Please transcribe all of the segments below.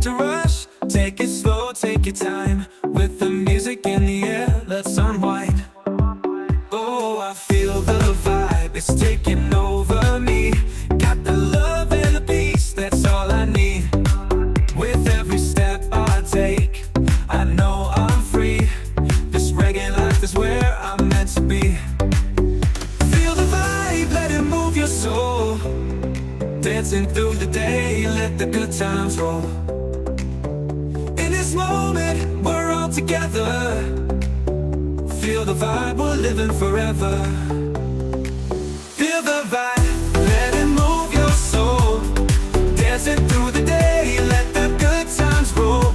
to rush. Take it slow, take your time. With the music in the air, let's unwind. Oh, I feel the vibe, it's taking over me. Got the love and the peace, that's all I need. With every step I take, I know I'm free. This reggae life is where I'm meant to be. Feel the vibe, let it move your soul. Dancing through the day, let the good times roll. In this moment, we're all together. Feel the vibe, we're living forever. Feel the vibe, let it move your soul. Dancing through the day, let the good times roll.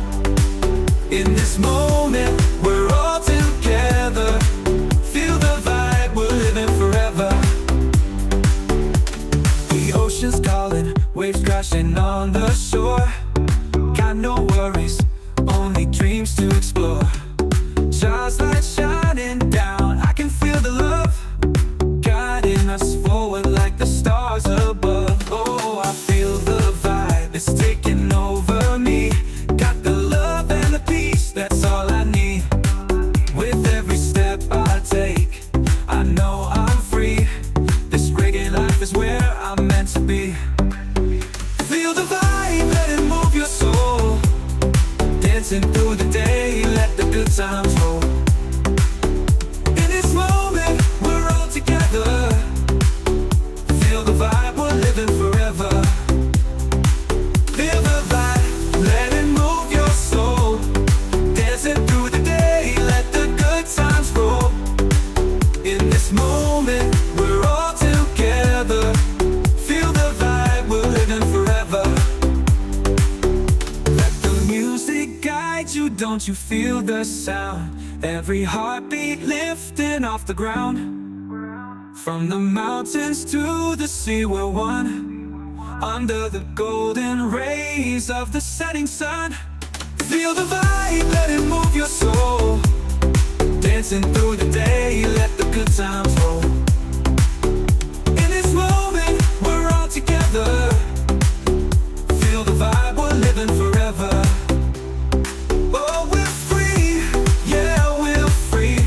In this moment, we're all together. Feel the vibe, we're living forever. The ocean's calling, waves crashing on the shore. Got no worries, only dreams to explore. Stars light shining down, I can feel the love guiding us forward like the stars above. Oh, I feel the vibe, it's taking over me. Got the love and the peace, that's all I need. With every step I take, I know I'm free. This reggae life is where I'm meant to be. Feel the vibe, let it move your soul. Dancing through the day, let the good times roll. In this moment, we're all together. Feel the vibe, we're living forever. Feel the vibe, let it move your soul. Dancing through the day, let the good times roll. In this moment, we're all together. Feel the vibe, we're living forever. Let the music guide you, don't you feel the sound? Every heartbeat lifting off the ground. From the mountains to the sea, we're one. Under the golden rays of the setting sun. Feel the vibe, let it move your soul. Dancing through the day, let the good times roll. In this moment, we're all together. Feel the vibe, we're living forever. Oh, we're free, yeah, we're free.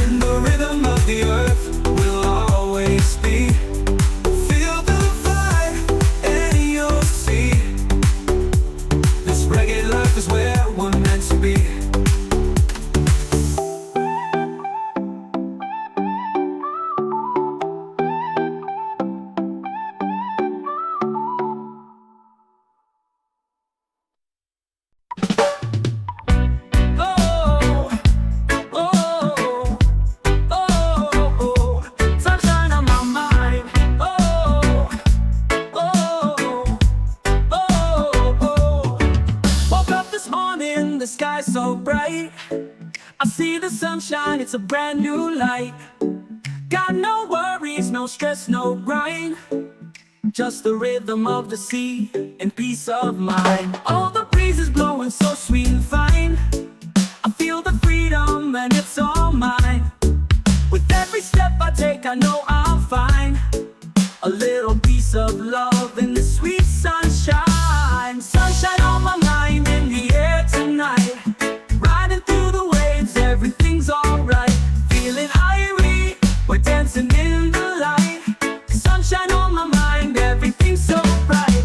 In the rhythm of the earth, we'll always be. Feel the vibe, and you'll see. This reggae life is where we're meant to be. The sky's so bright, I see the sunshine, it's a brand new light. Got no worries, no stress, no grind. Just the rhythm of the sea and peace of mind. All the breezes blowing so sweet and fine. I feel the freedom and it's all mine. With every step I take, I know I'll find a little piece of love in the sweet sunshine. Sunshine on my mind, in the air tonight. Riding through the waves, everything's alright. Feeling irie, we're dancing in the light. Sunshine on my mind, everything's so bright.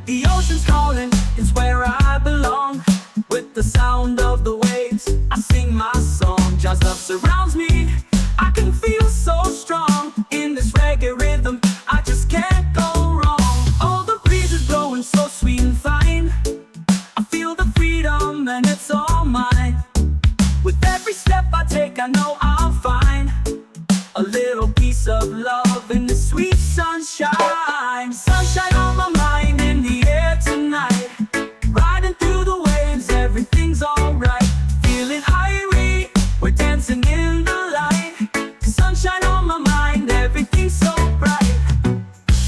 The ocean's calling, it's where I belong. With the sound of the waves, I sing my song. Just love surrounds me, I can feel so strong. In this reggae rhythm, I just can't go wrong. All the breezes blowing so sweet and fine. I feel the freedom and it's all mine. With every step I take, I know I'll find a little piece of love in the sweet sunshine. Sunshine on my mind, in the air tonight. Riding through the waves, everything's alright. Feeling irie, we're dancing in the light. Sunshine on my mind, everything's so bright.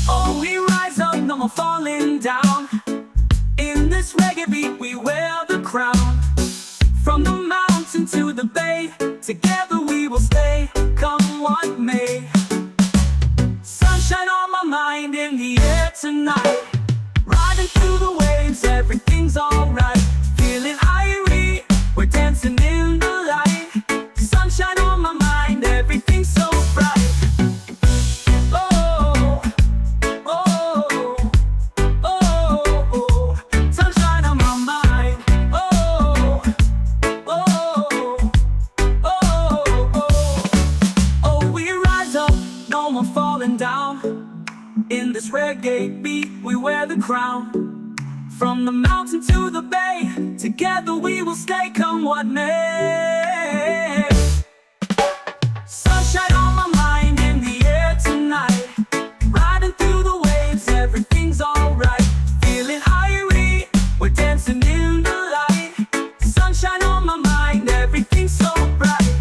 Oh, we rise up, no more falling down. In this reggae beat, we wear the crown. From the mountain to the bay, reggae beat, we wear the crown. From the mountain to the bay, together we will stay, come what may. Sunshine on my mind, in the air tonight. Riding through the waves, everything's alright. Feeling irie, we're dancing in the light. Sunshine on my mind, everything's so bright.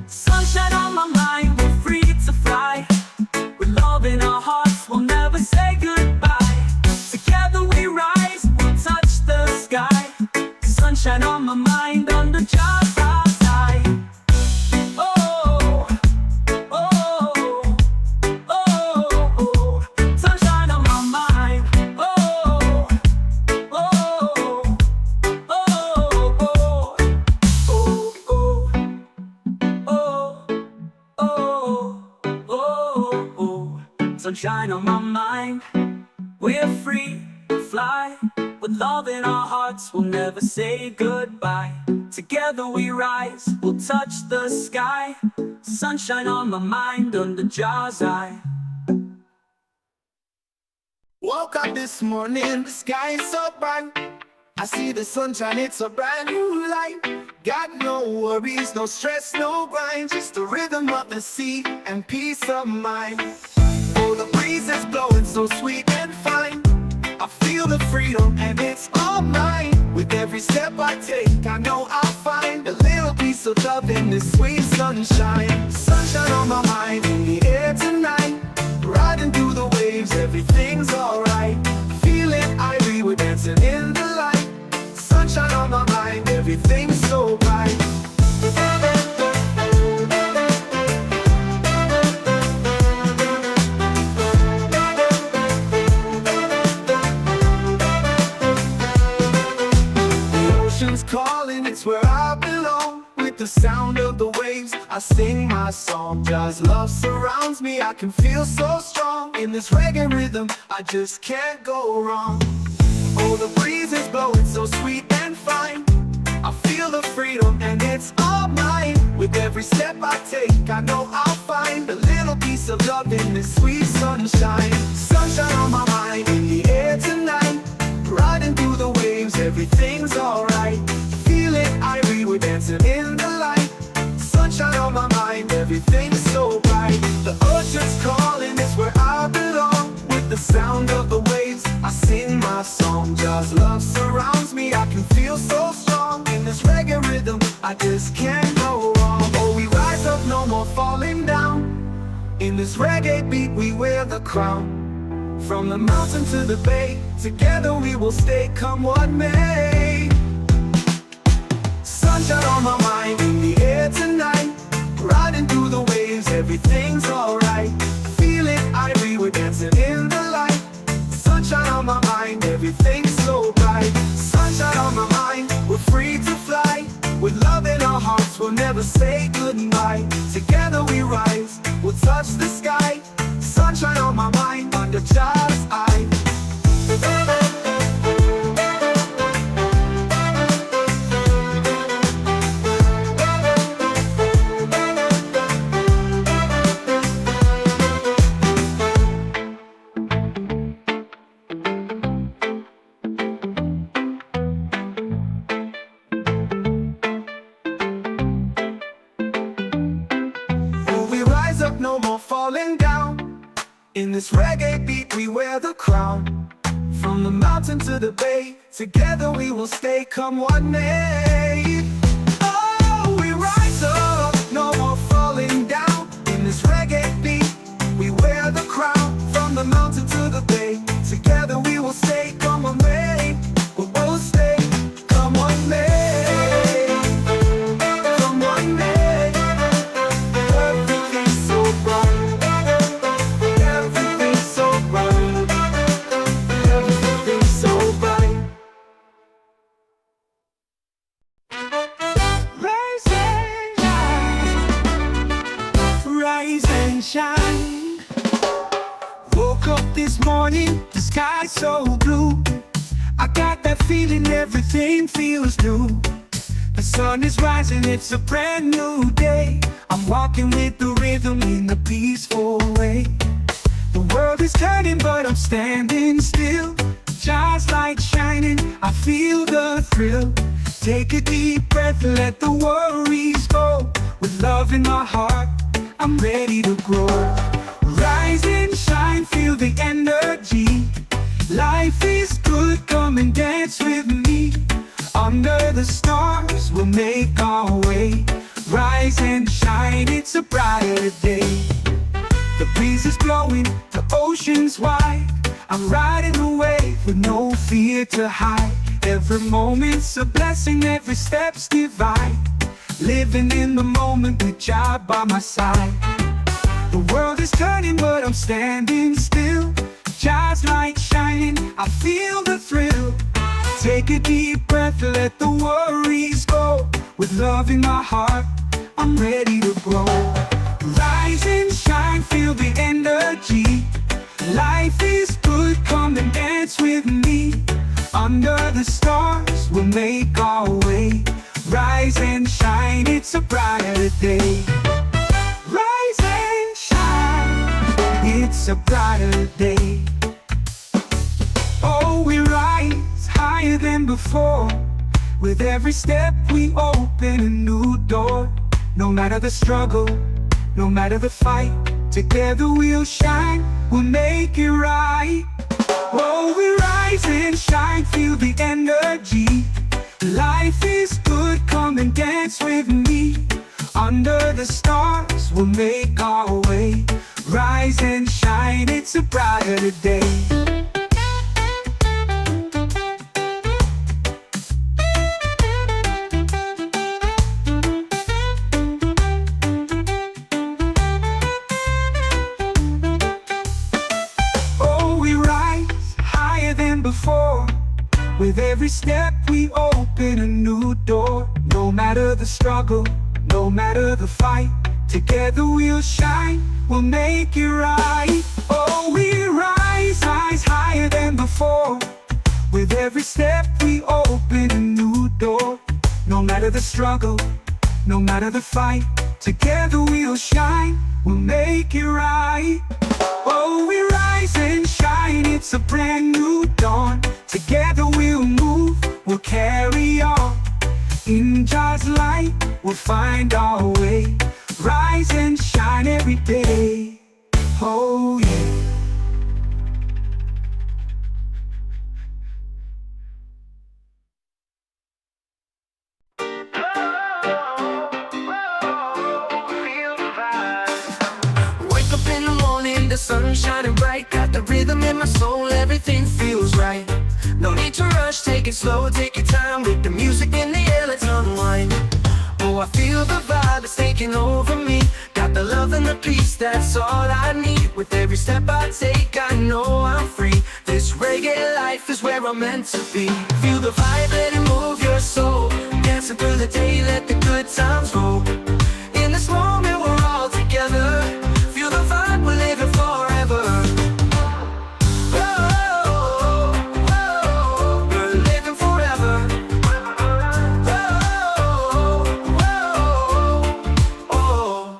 Sunshine on my mind, we're free to fly. With love in our hearts, we'll never say goodbye. Together we rise, we'll touch the sky. Sunshine on my mind, under Jah's eye. Oh, oh, oh, oh. Sunshine on my mind. Oh, oh, oh, oh, oh, oh, oh. Sunshine on my mind. We're free to fly. With love in our hearts, we'll never say goodbye. Together we rise, we'll touch the sky. Sunshine on my mind, under Jah's eye. Woke up this morning, the sky is so bright. I see the sunshine, it's a brand new light. Got no worries, no stress, no grind. Just the rhythm of the sea and peace of mind. Oh, the breeze is blowing so sweet and fine. I feel the freedom and it's all mine. With every step I take, I know I'll find a little piece of love in this sweet sunshine. Sunshine on my mind, in the air tonight. Riding through the waves, everything's alright. Feeling irie, we're dancing in the light. Sunshine on my mind, everything's so bright. Calling, it's where I belong. With the sound of the waves, I sing my song. Jah's love surrounds me, I can feel so strong. In this reggae rhythm, I just can't go wrong. Oh, the breeze is blowing so sweet and fine. I feel the freedom and it's all mine. With every step I take, I know I'll find a little piece of love in this sweet sunshine. Sunshine on my mind, in the air tonight. Riding through the waves, everything's alright. Feeling irie, we're dancing in the light. Sunshine on my mind, everything's so bright. The ocean's calling, it's where I belong. With the sound of the waves, I sing my song. Jah's love surrounds me, I can feel so strong. In this reggae rhythm, I just can't go wrong. Oh, we rise up, no more falling down. In this reggae beat, we wear the crown. From the mountain to the bay, together we will stay, come what may. Sunshine on my mind, in the air tonight. Riding through the waves, everything's alright. Feeling irie, we're dancing in the light. Sunshine on my mind, everything's so bright. Sunshine on my mind, we're free to fly. With love in our hearts, we'll never say goodbye. Together we rise, we'll touch the sky. Sunshine on my mind, under Jah's eye. Oh, we rise up, no more falling down. In this reggae beat, we wear the crown. From the mountain to the bay, together we will stay, come what may. Oh, we rise up, no more falling down. In this reggae beat, we wear the crown. From the mountain to the bay, together we will stay, come what may. We will stay, come what may. Come what may. Everything's so bright. Everything's so bright. Everything's so bright. Rise and shine. Rise and shine. Woke up this morning, the sky's so blue. I got that feeling everything feels new. The sun is rising, it's a brand new day. I'm walking with the rhythm in a peaceful way. The world is turning, but I'm standing still. Just light shining, I feel the thrill. Take a deep breath, let the worries go. With love in my heart, I'm ready to grow. Rise and shine, feel the energy. Life is good, come and dance with me. Under the stars, we'll make our way. Rise and shine, it's a brighter day. The breeze is blowing, the ocean's wide. I'm riding the wave with no fear to hide. Every moment's a blessing, every step's divine. Living in the moment with Jah by my side. The world is turning, but I'm standing still. Jah's light shining, I feel the thrill. Take a deep breath, let the worries go. With love in my heart, I'm ready to grow. Rise and shine, feel the energy. Life is good, come and dance with me. Under the stars, we'll make our way. Rise and shine, it's a brighter day. Rise and shine, it's a brighter day. Oh, we rise higher than before. With every step we open a new door. No matter the struggle, no matter the fight, together we'll shine, we'll make it right. Oh, we rise and shine, feel the energy. Life is good, come and dance with me. Under the stars, we'll make our way. Rise and shine, it's a brighter day. Before. With every step we open a new door. No matter the struggle, no matter the fight, together we'll shine, we'll make it right. Oh, we rise higher than before. With every step we open a new door. No matter the struggle, no matter the fight, together we'll shine, we'll make it right. Oh, we rise and shine, it's a brand new dawn. Together we'll move, we'll carry on. In Jah's light, we'll find our way. Rise and shine every day. Oh yeah. The sun shining bright, got the rhythm in my soul, everything feels right. No need to rush, take it slow, take your time. With the music in the air, let's unwind. Oh, I feel the vibe, it's taking over me. Got the love and the peace, that's all I need. With every step I take, I know I'm free. This reggae life is where I'm meant to be. Feel the vibe, let it move your soul. Dancing through the day, let the good times roll. In this moment, we're all together. Feel the vibe, we're living forever. Oh, we're living forever. Oh,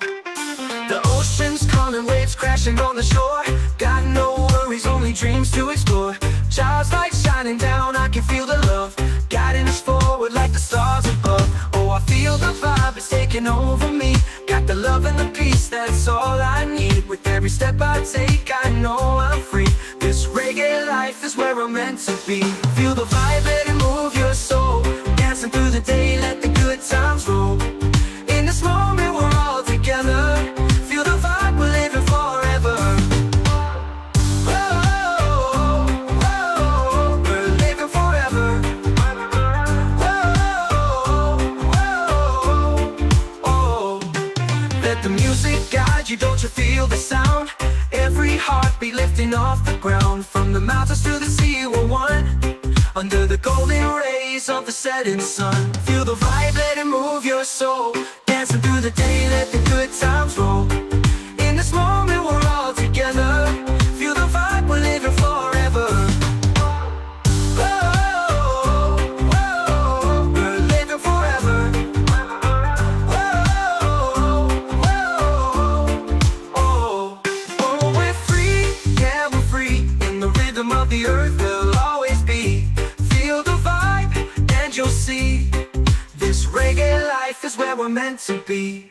the ocean's calling, waves crashing on the shore. Got no worries, only dreams to explore. Jah's light shining down, I can feel the love guiding us forward like the stars above. Oh, I feel the vibe, it's taking over me. Got the love and the peace, that's all I need. With every step I take, I know I'm free. This reggae life is where I'm meant to be. Feel the vibe, let it move your soul. Dancing through the day, let the good times roll. In this moment, we're all together. Feel the vibe, we're living forever. We're living forever. Let the music guide you, don't you feel the sound? Every heartbeat lifting off the ground. From the mountains to the sea, we're one. Under the golden rays of the setting sun. Feel the vibe, let it move your soul. Dancing through the day, let the good times roll. In this moment, we're all together. Feel the vibe, we're living forever. We're living forever. We're free, sea. This reggae life is where we're meant to be.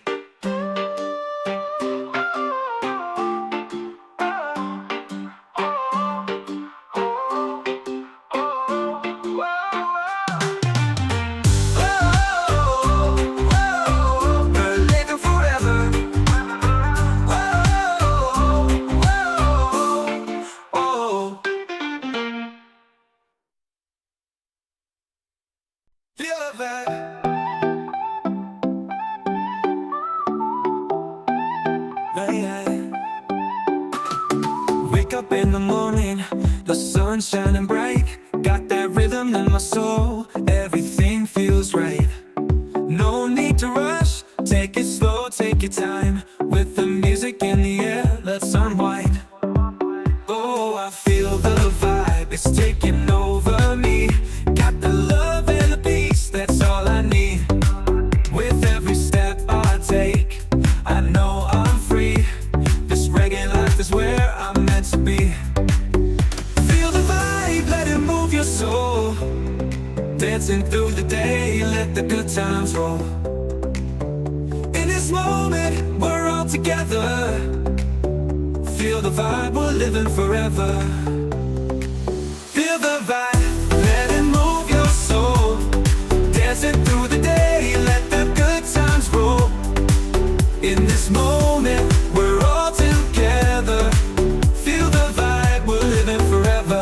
Wake up in the morning, the sun's shining bright. Got that rhythm in my soul, everything feels right. No need to rush, take it slow, take your time. With the music in the air, let's unwind. Oh, I feel the vibe, it's taking over me. Got the love and the peace, that's all I need. With every step I take, I know I'm free. This reggae life is where I'm meant to be. Feel the vibe, let it move your soul. Dancing through the day, let the good times roll. In this moment, we're all together. Feel the vibe, we're living forever. Feel the vibe, let it move your soul. Dancing through the day, let the good times roll. In this moment, we're all together. Feel the vibe, we're living forever.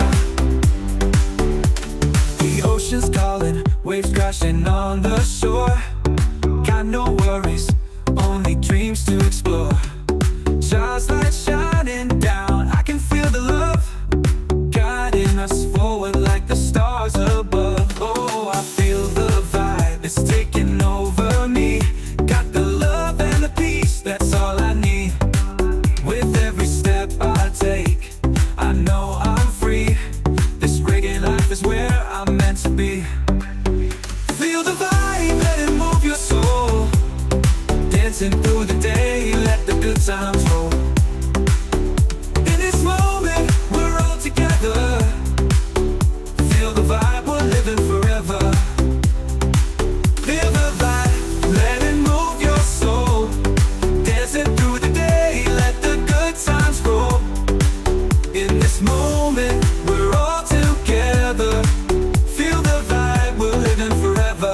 The ocean's calling, waves crashing on the shore. Got no worries, only dreams to explore. Just light shining down, I can feel the love guiding us forward like the stars above. Oh, I feel the vibe, it's taking over me. Got the love and the peace, that's all I need. With every step I take, I know I'm free. This reggae life is where I'm meant to be. Feel the vibe, let it move your soul. Dancing through the day, let the good times roll. In this moment, we're all together. Feel the vibe, we're living forever. Feel the vibe, let it move your soul. Dancing through the day, let the good times roll. In this moment, we're all together. Feel the vibe, we're living forever.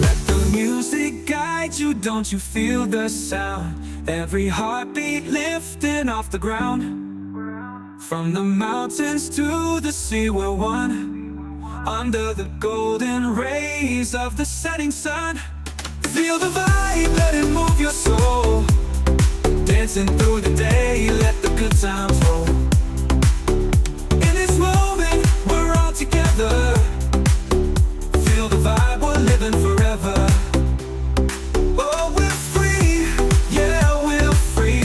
Let the music guide you, don't you feel the sound? Every heartbeat lifting off the ground. From the mountains to the sea, we're one. Under the golden rays of the setting sun. Feel the vibe, let it move your soul. Dancing through the day, let the good times roll. In this moment, we're all together. Feel the vibe, we're living forever. Oh, we're free, yeah, we're free.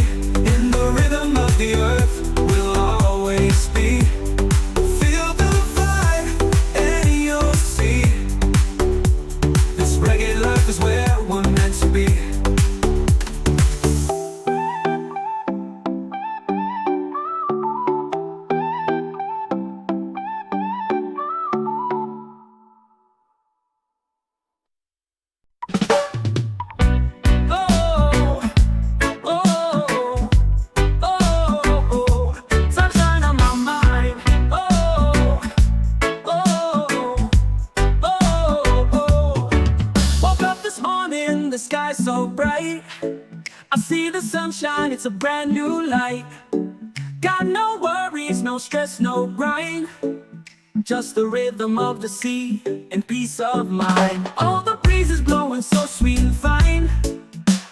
In the rhythm of the earth, we'll always be. Feel the vibe, and you'll see. This reggae life is where we're meant to be. Sunshine on my mind. Woke up this morning, the sky's so bright. I see the sunshine, it's a brand new light. Got no worries, no stress, no grind. Just the rhythm of the sea and peace of mind. All the breeze is blowing so sweet and fine.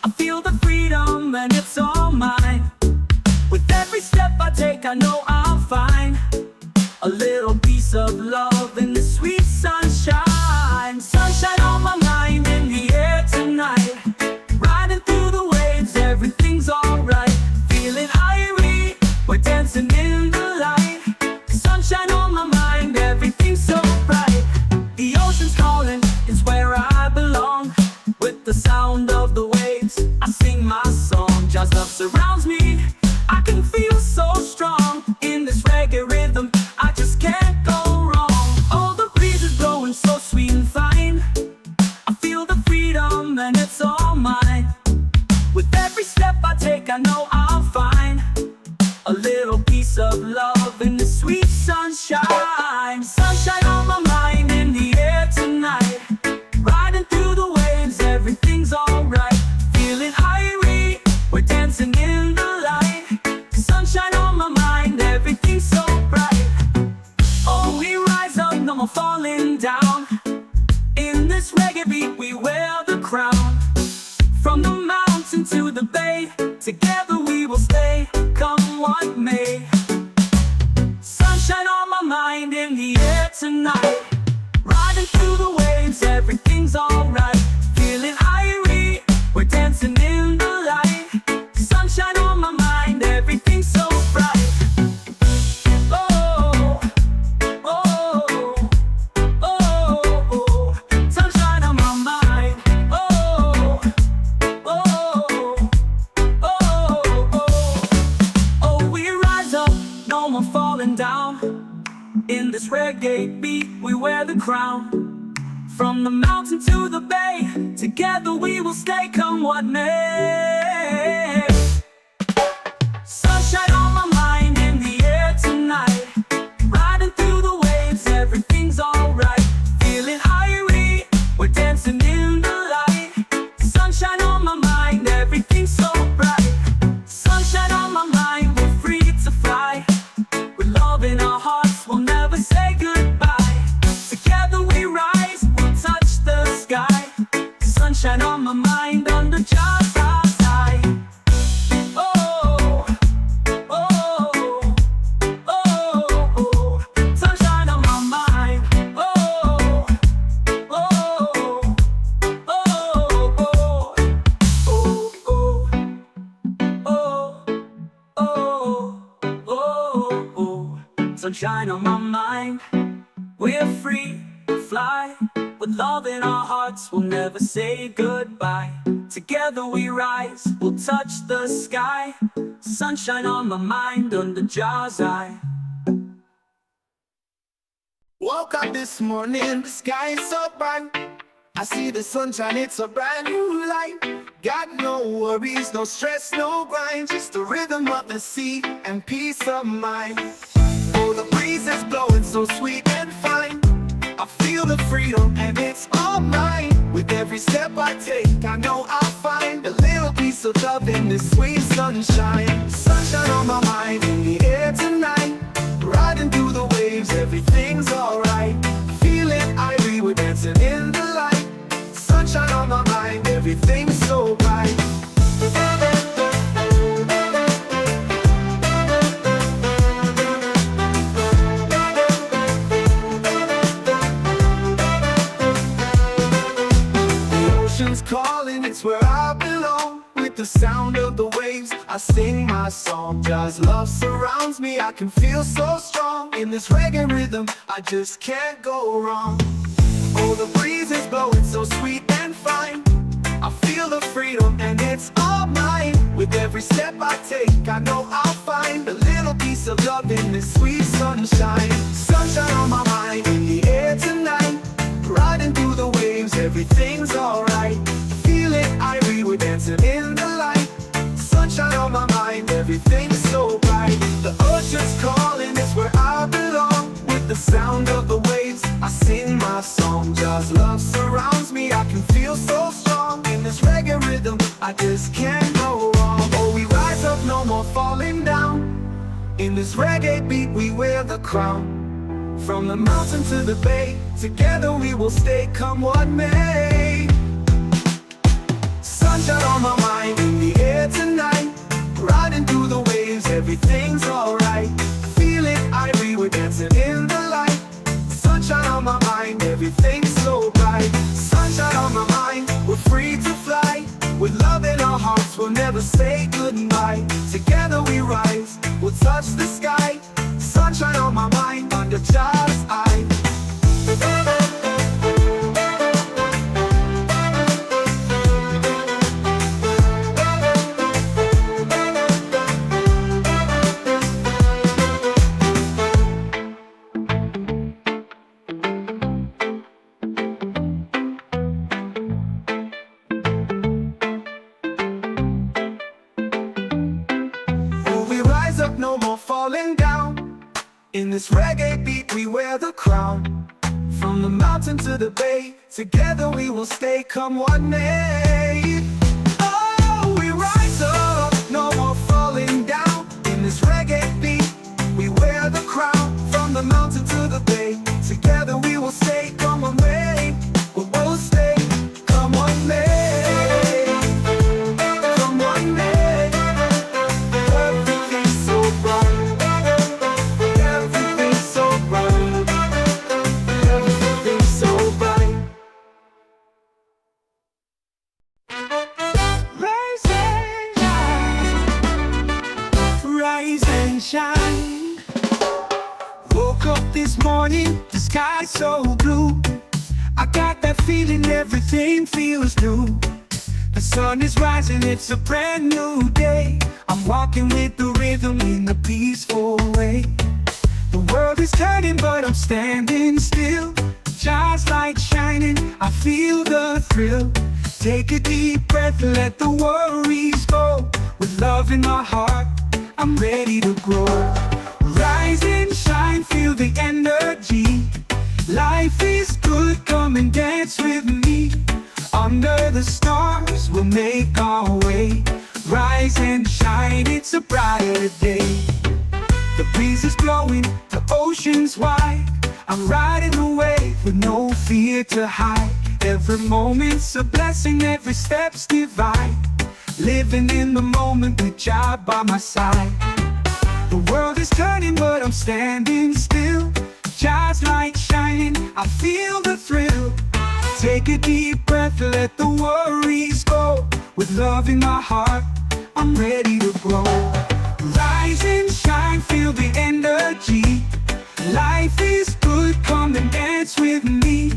I feel the freedom and it's all mine. With every step I take, I know I'll find a little piece of love in the sweet sunshine. Sunshine on my mind, in the air tonight. Riding through the waves, everything's alright. Feeling irie, we're dancing in the light. Sunshine on my mind, everything's so bright. The ocean's calling, it's where I so sweet and fine. I feel the freedom and it's all mine. With every step I take, I know I'll find a little piece of love in the sweet sunshine. Sunshine on my mind, in the air tonight. Riding through the waves, everything's alright. Feeling irie, we're dancing in the light. Sunshine on my mind, everything's so bright. Oh, we rise up, no more falling down. In this reggae beat, we wear the crown. From the mountain to the bay, together we will stay, come what may. Sunshine on my mind, in the air tonight. Riding through the waves, everything's alright. Feeling irie, we're dancing in the light. Sunshine on my mind, everything's so bright. Oh, oh, oh, oh, sunshine on my mind. Oh, oh, oh, oh, oh, we rise up, no more falling down. In this reggae beat, we wear the crown. From the mountain to the bay, together we will stay, come what may. Sunshine on my mind, in the air tonight. Riding through the waves, everything's alright. Feeling irie, we're dancing in the light. Sunshine on my mind, everything's so bright. Sunshine on my mind, we're free to fly. With love in our hearts, we'll never say goodbye. Together we rise, we'll touch the sky. Sunshine on my mind, under Jah's eye. Oh, oh, oh, oh, sunshine on my mind. Oh, oh, oh, oh, oh, oh, oh, oh, sunshine on my mind. We're free to fly. With love in our hearts, we'll never say goodbye. Together we rise, we'll touch the sky. Sunshine on my mind, under Jah's eye. Woke up this morning, the sky is so bright. I see the sunshine, it's a brand new light. Got no worries, no stress, no grind. Just the rhythm of the sea and peace of mind. Oh, the breeze is blowing so sweet and fine. I feel the freedom and it's all mine. With every step I take, I know I'll find a little piece of love in this sweet sunshine. Sunshine on my mind, in the air tonight. Riding through the waves, everything's alright. Feeling irie, we're dancing in the light. Sunshine on my mind, everything's so bright. Calling, it's where I belong. With the sound of the waves, I sing my song. Jah's love surrounds me, I can feel so strong. In this reggae rhythm, I just can't go wrong. Oh, the breeze is blowing so sweet and fine. I feel the freedom and it's all mine. With every step I take, I know I'll find a little piece of love in this sweet sunshine. Sunshine on my mind, in the air tonight. Riding through the waves, everything's alright. Feeling irie, we're dancing in the light. Sunshine on my mind, everything's so bright. The ocean's calling, it's where I belong. With the sound of the waves, I sing my song. Jah's love surrounds me, I can feel so strong. In this reggae rhythm, I just can't go wrong. Oh, we rise up, no more falling down. In this reggae beat, we wear the crown. From the mountain to the bay, together we will stay, come what may. Sunshine on my mind, in the air tonight. Riding through the waves, everything's alright. Feeling irie, we're dancing in the light. Sunshine on my mind, everything's so bright. Sunshine on my mind, we're free to fly. With love in our hearts, we'll never say goodbye. Together we rise, we'll touch the sky. Sunshine on my mind, under Jah's eye. In this reggae beat we wear the crown. From the mountain to the bay, together we will stay, come what may. Oh, we rise up, no more falling down. In this reggae beat, we wear the crown. From the mountain to the bay, together we will stay, come what may. We will stay, come what may. Come what may. Everything's so bright. Everything's so bright. Everything's so bright. Rise and shine. Rise and shine. Woke up this morning, the sky's so blue. I got that feeling everything feels new. The sun is rising, it's a brand new day. I'm walking with the rhythm in a peaceful way. The world is turning, but I'm standing still. Just light shining, I feel the thrill. Take a deep breath, let the worries go. With love in my heart, I'm ready to grow. Rise and shine, feel the energy. Life is good, come and dance with me. Under the stars, we'll make our way. Rise and shine, it's a brighter day. The breeze is blowing, the ocean's wide. I'm riding the wave with no fear to hide. Every moment's a blessing, every step's divine. Living in the moment with Jah by my side. The world is turning, but I'm standing still. Jah's light shining, I feel the thrill. Take a deep breath, let the worries go. With love in my heart, I'm ready to grow. Rise and shine, feel the energy. Life is good, come and dance with me.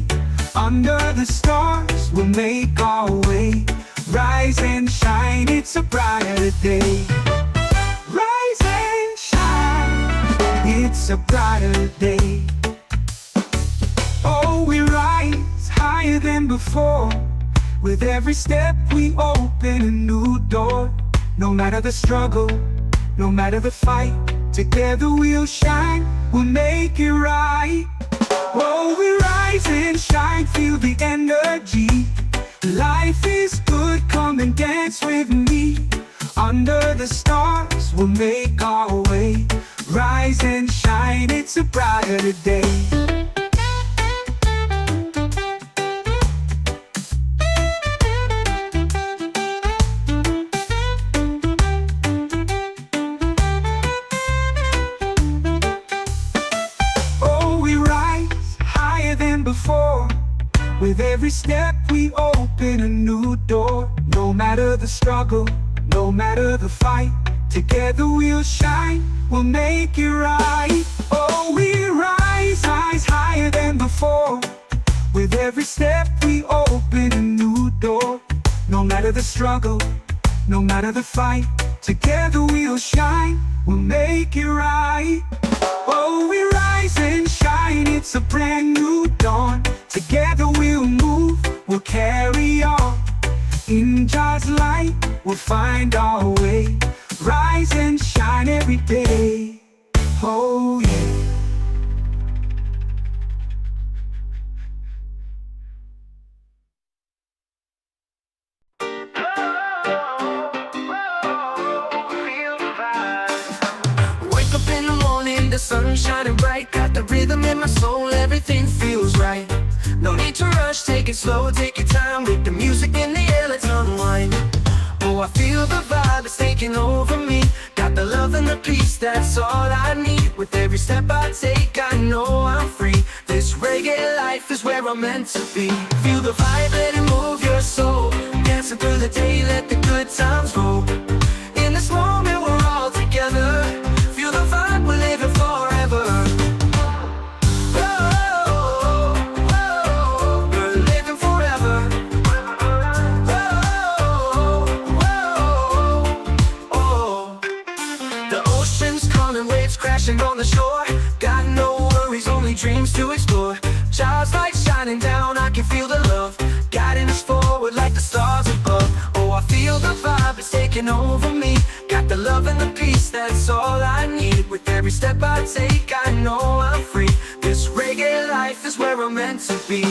Under the stars, we'll make our way. Rise and shine, it's a brighter day. Rise and shine, it's a brighter day. Oh, we rise higher than before. With every step we open a new door. No matter the struggle, no matter the fight, together we'll shine, we'll make it right. Oh, we rise and shine, feel the energy. Life is good, come and dance with me. Under the stars, we'll make our way. Rise and shine, it's a brighter day. Before. With every step we open a new door. No matter the struggle, no matter the fight, together we'll shine, we'll make it right. Oh, we rise higher than before. With every step we open a new door. No matter the struggle, no matter the fight, together we'll shine, we'll make it right. Oh, we rise and shine, it's a brand new dawn. Together we'll move, we'll carry on. In Jah's light, we'll find our way. Rise and shine every day. Oh yeah. The sun shining bright, got the rhythm in my soul, everything feels right. No need to rush, take it slow, take your time. With the music in the air, let's unwind. Oh, I feel the vibe, it's taking over me. Got the love and the peace, that's all I need. With every step I take, I know I'm free. This reggae life is where I'm meant to be. Feel the vibe, let it move your soul. Dancing through the day, let the good times roll. In this moment, we're all together. Feel the vibe, we're living forever. Oh, we're living forever. Oh, the ocean's calling, waves crashing on the shore. Got no worries, only dreams to explore. Jah's light shining down, I can feel the love guiding us forward like the stars above. Oh, I feel the vibe, it's taking over me. Got the the love and the peace, that's all I need. With every step I take, I know I'm free. This reggae life is where I'm meant to be.